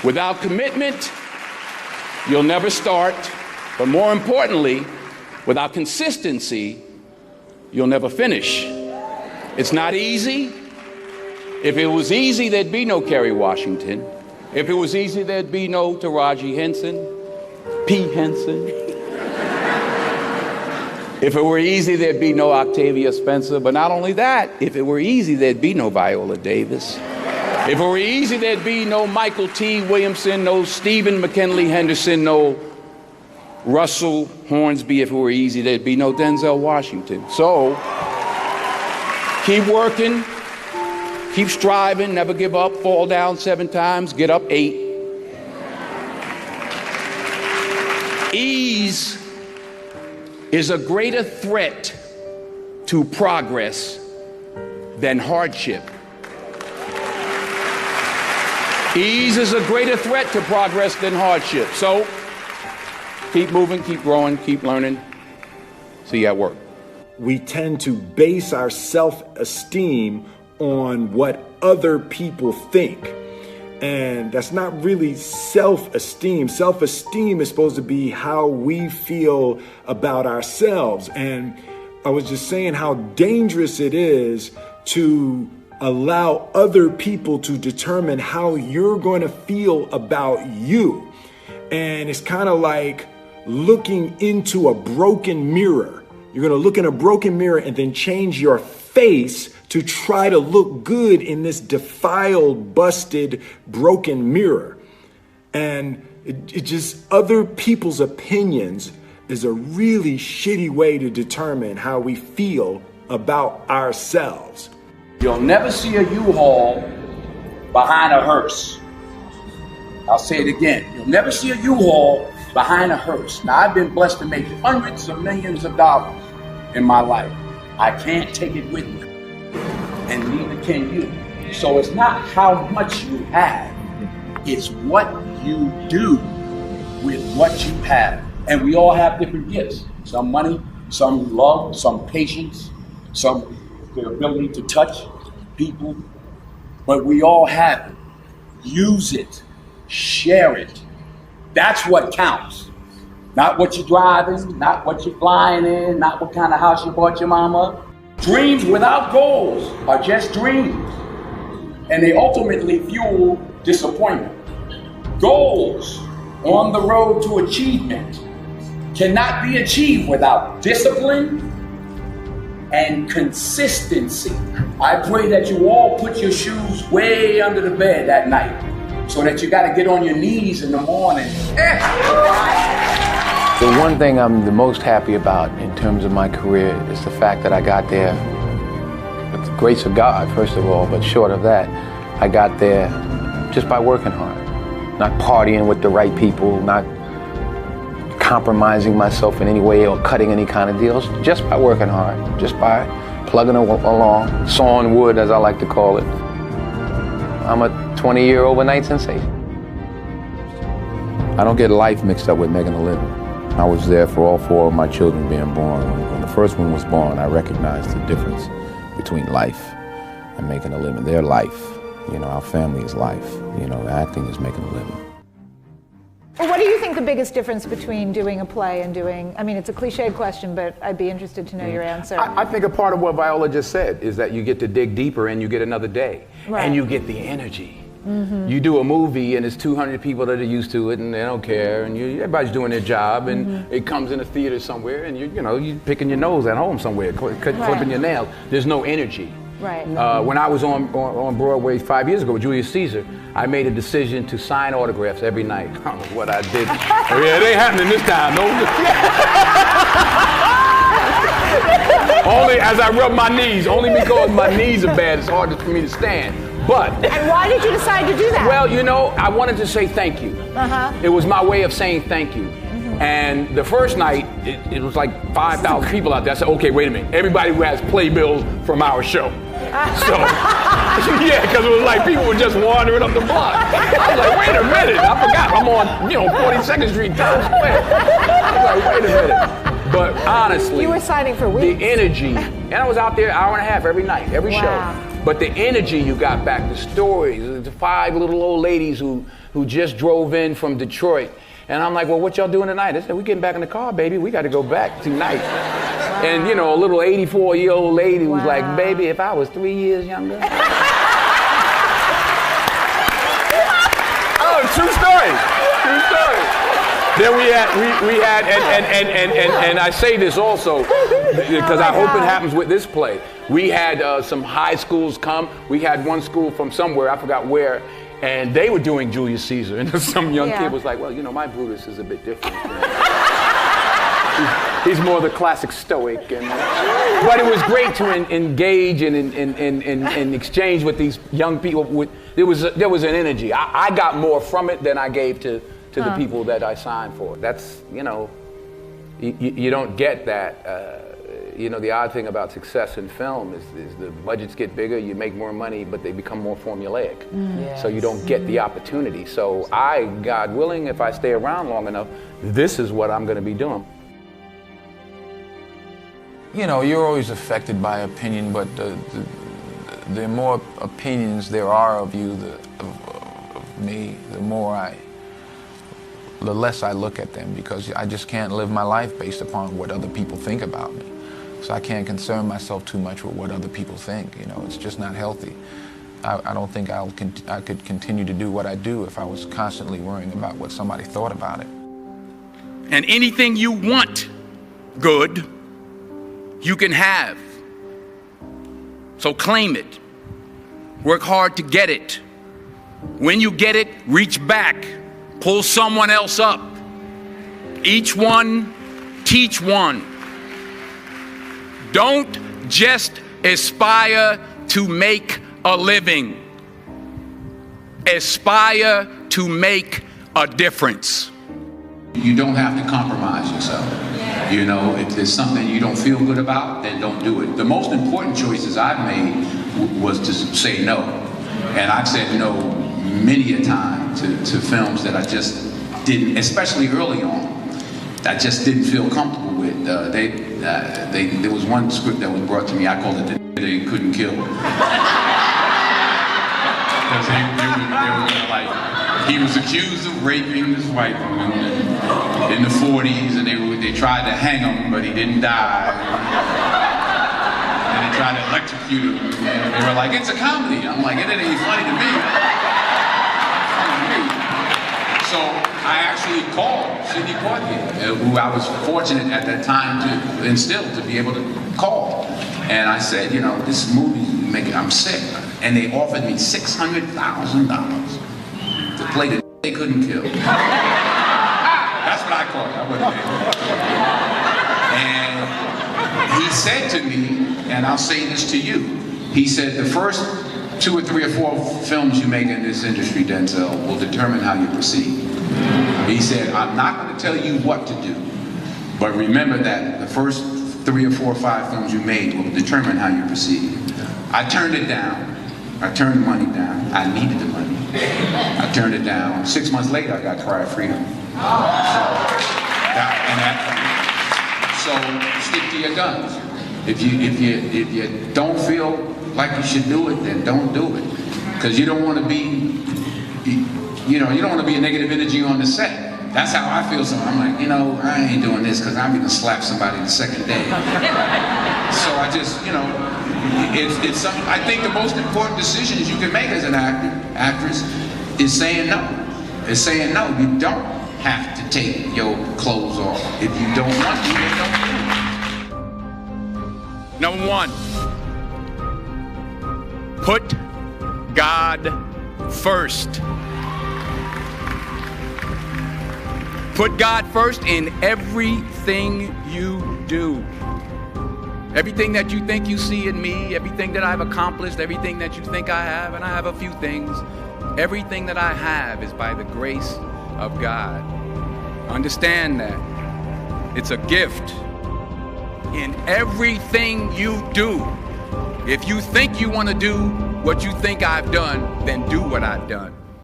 Without commitment, you'll never start. But more importantly, without consistency, you'll never finish. It's not easy. If it was easy, there'd be no Kerry Washington. If it was easy, there'd be no Taraji Henson, P. Henson. If it were easy, there'd be no Octavia Spencer. But not only that, if it were easy, there'd be no Viola Davis. If it were easy, there'd be no Michael T. Williamson, no Stephen McKinley Henderson, no Russell Hornsby. If it were easy, there'd be no Denzel Washington. So, keep working, keep striving, never give up, fall down 7 times, get up 8. Ease is a greater threat to progress than hardship. Ease is a greater threat to progress than hardship. So, keep moving, keep growing, keep learning. See you at work. We tend to base our self-esteem on what other people think. And that's not really self-esteem. Self-esteem is supposed to be how we feel about ourselves. And I was just saying how dangerous it is to allow other people to determine how you're going to feel about you. And it's kind of like looking into a broken mirror. You're going to look in a broken mirror and then change your face to try to look good in this defiled, busted, broken mirror. And it just, other people's opinions is a really shitty way to determine how we feel about ourselves. You'll never see a U-Haul behind a hearse. I'll say it again. You'll never see a U-Haul behind a hearse. Now, I've been blessed to make hundreds of millions of dollars in my life. I can't take it with me, and neither can you. So it's not how much you have, it's what you do with what you have. And we all have different gifts. Some money, some love, some patience, some the ability to touch people, but we all have it. Use it, share it. That's what counts. Not what you're driving, not what you're flying in, not what kind of house you bought your mama. Dreams without goals are just dreams, and they ultimately fuel disappointment. Goals on the road to achievement cannot be achieved without discipline and consistency. I pray that you all put your shoes way under the bed that night so that you got to get on your knees in the morning. The one thing I'm the most happy about in terms of my career is the fact that I got there with the grace of God, first of all, but short of that, I got there just by working hard, not partying with the right people, not compromising myself in any way or cutting any kind of deals, just by working hard, just by plugging along, sawing wood, as I like to call it. I'm a 20-year overnight sensation. I don't get life mixed up with making a living. I was there for all 4 of my children being born. When the first one was born, I recognized the difference between life and making a living. Their life, our family is life. Acting is making a living. What do you think the biggest difference between doing a play and doing, it's a cliched question, but I'd be interested to know your answer. I think a part of what Viola just said is that you get to dig deeper and you get another day. Right. And you get the energy. Mm-hmm. You do a movie and it's 200 people that are used to it and they don't care and everybody's doing their job and it comes in a theater somewhere and you're picking your nose at home somewhere, clipping your nails. There's no energy. Right. When I was on Broadway 5 years ago with Julius Caesar, I made a decision to sign autographs every night. I don't know what I did. It ain't happening this time. No. Only as I rub my knees, only because my knees are bad, it's hard for me to stand. But. And why did you decide to do that? Well, I wanted to say thank you. It was my way of saying thank you. And the first night, it was like 5,000 people out there. I said, okay, wait a minute. Everybody who has playbills from our show. So, because it was like people were just wandering up the block. I was like, wait a minute. I forgot. I'm on, 42nd Street, Times Square. I was like, wait a minute. But honestly, you were signing for weeks. The energy. And I was out there an hour and a half every night, every show. But the energy you got back, the stories, the 5 little old ladies who just drove in from Detroit. And I'm like, well, what y'all doing tonight? They said, we getting back in the car, baby. We got to go back tonight. Wow. And, you know, a little 84-year-old lady was like, baby, if I was 3 years younger. Oh, true story. True story. Then we had, and I say this also because I hope it happens with this play. We had some high schools come. We had one school from somewhere, I forgot where, and they were doing Julius Caesar. And some young kid was like, well, you know, my Brutus is a bit different. He's more the classic stoic. But it was great to engage and exchange with these young people. There was an energy. I got more from it than I gave to the people that I signed for. That's, you know, you don't get that. You know, the odd thing about success in film is the budgets get bigger, you make more money, but they become more formulaic. So you don't get the opportunity. So God willing, if I stay around long enough, this is what I'm going to be doing. You know, you're always affected by opinion, but the more opinions there are of you, of me, the less I look at them, because I just can't live my life based upon what other people think about me. So I can't concern myself too much with what other people think. You know, it's just not healthy. I don't think I could continue to do what I do if I was constantly worrying about what somebody thought about it. And anything you want good, you can have. So claim it. Work hard to get it. When you get it, reach back. Pull someone else up. Each one, teach one. Don't just aspire to make a living. Aspire to make a difference. You don't have to compromise yourself. You know, if there's something you don't feel good about, then don't do it. The most important choices I've made was to say no. And I've said no many a time to films that I just didn't, especially early on, I just didn't feel comfortable with. There was one script that was brought to me, I called it The They Couldn't Kill. Because they were like, he was accused of raping this white woman in the 40s, and they tried to hang him, but he didn't die. And they tried to electrocute him. And they were like, it's a comedy. I'm like, it ain't funny to me. So I actually called Sidney Poitier, who I was fortunate at that time to instill, to be able to call. And I said, you know, this movie, I'm sick. And they offered me $600,000 to play The They Couldn't Kill. That's what I called it. I wasn't there. And he said to me, and I'll say this to you, he said, the first 2 or 3 or 4 films you make in this industry, Denzel, will determine how you proceed. He said, I'm not going to tell you what to do, but remember that the first 3 or 4 or 5 films you made will determine how you proceed. I turned it down. I turned the money down. I needed the money. I turned it down. 6 months later, I got Cry of Freedom. So stick to your guns. If you don't feel like you should do it, then don't do it. Because you don't want to be, you don't want to be a negative energy on the set. That's how I feel. So I'm like, you know, I ain't doing this because I'm going to slap somebody the second day. So I just, you know, I think the most important decisions you can make as an actress is saying no. Is saying no. You don't have to take your clothes off. If you don't want to, then don't do it. Number 1, put God first. Put God first in everything you do. Everything that you think you see in me, everything that I've accomplished, everything that you think I have, and I have a few things, everything that I have is by the grace of God. Understand that. It's a gift. In everything you do, if you think you want to do what you think I've done, then do what I've done.